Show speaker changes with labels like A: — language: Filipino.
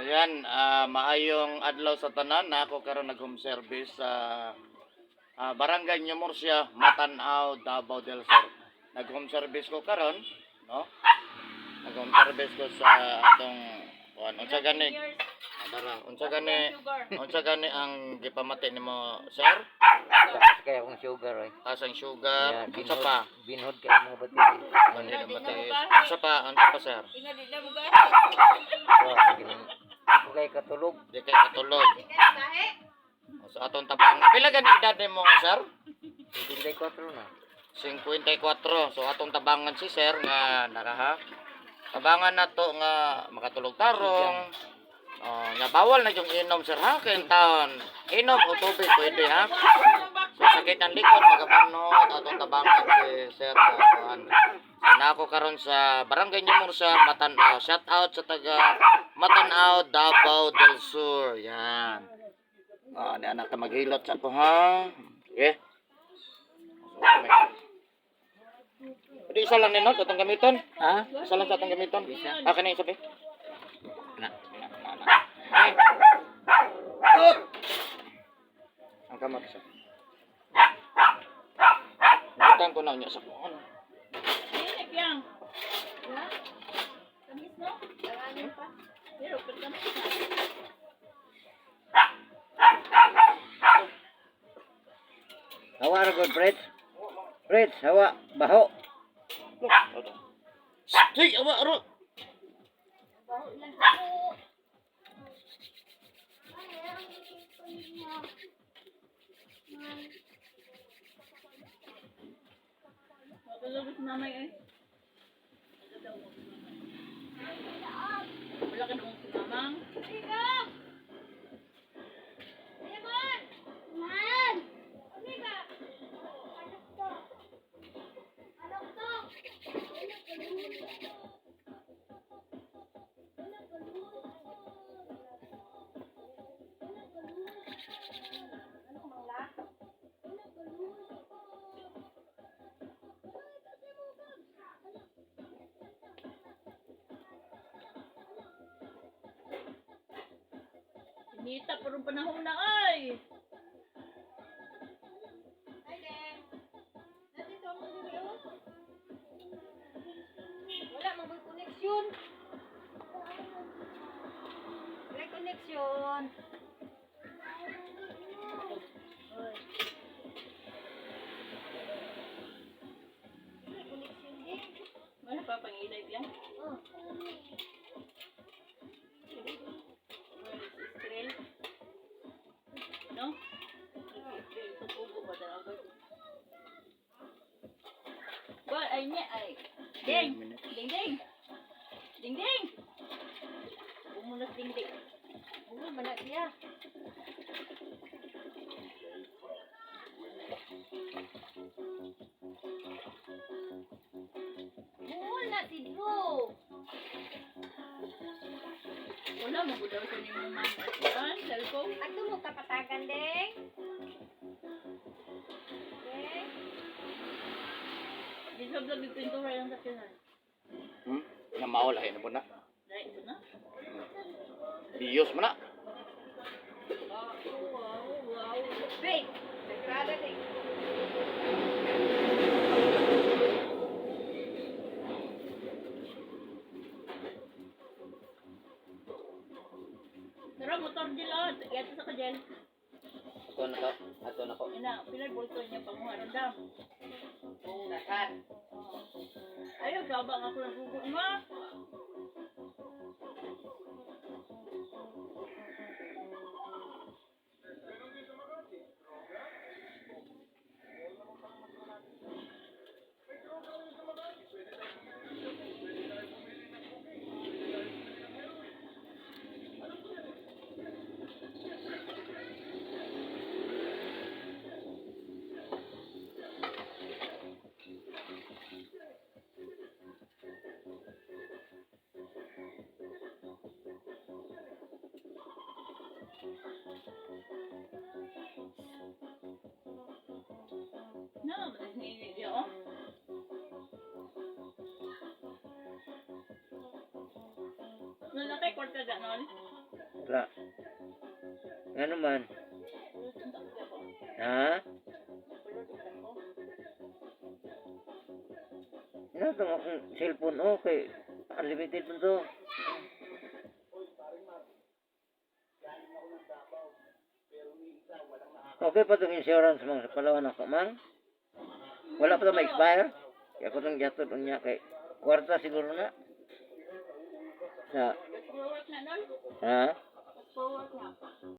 A: Ayan, maayong adlaw sa tanan na ako karon nag-home service sa Barangay New Murcia, Matanaw, Davao del Sur. Nag-home service ko karon, no? Nag-home service ko sa atong unsa gani ang gipamati nimo, sir?
B: Kaya akong sugar eh.
A: Asang sugar,
B: Yeah,
A: unsa pa?
B: Binhod kaya mga batis.
A: Banhid ang matamis. Unsa pa sir?
B: Ako kay katulog.
A: Di kay katulog. So atong tabang. Pila gani edad nimo, sir?
B: 54 na.
A: 54. So atong tabangan si sir nga naraha. Tabangan na to nga makatulog tarong. Nga bawal na yung inom, sir, ha? Kaya taon. Inom o tubig pwede, ha? So sakit ang likod, magabanot atong tabangan si sir na kuan. Na ako karon sa Barangay New Murcia, Matanaw. Shout out sa taga Matanaw, Davao del Sur. Yan. Di anak ka maghilot sa ako, ha? Okay. Pwede isa lang ninot atong gamiton?
B: Ha?
A: Isa lang sa atong gamiton?
B: Isa.
A: Kanina sabi? Na. Ang kamot siya. Nakitang ko na niya sa kuhan.
B: Hawa ra gud, Fred. Fred, hawa, baho.
A: Sige, awa, aro.
C: Matulog si mamay eh. Wala ka nung si mamang. Nita, parang panahon na ay.
D: Wala mag connection. Wala connection.
C: Wala pa pang ilay yan.
D: Oh.
C: No? Tutubo ba talaga? Well, ay niya ay. Ding! Ding ding! Ding ding! Bumulas ding ding.
D: Ano man na siya? Wala si Drew.
C: Wala, magulaw ko ni mong mama. Yan, cellphone.
D: Ato mo kapatagan ding. Okay.
C: Di sa vlog yung pintura yung sakyanan.
A: Nga maulahin na po na.
C: Dahil ito na.
A: Diyos mo na.
C: Wow.
D: Break. Nagprada ding.
C: Tara, motor gel oh. Yato sa kajel.
B: Ato na to. Ato na ko.
C: Ina, pilar bolso niya panguha. Randam.
B: Kung nasan.
C: Ayaw, gabang ako ng gugu mo. No, hindi ako. Lalaki, kwarta dyan, no?
B: Ra. Nga naman. Ha? Ano ito akong cellphone? Okay. Unlimited mo to. Okay pa itong insurance mga sa Palawan ako, mang? Wala pa ito ma-expire? Kaya ako itong jatod niya kay kwarta siguro na. Sa,
C: Forward na nun.
B: ha?
C: Forward na.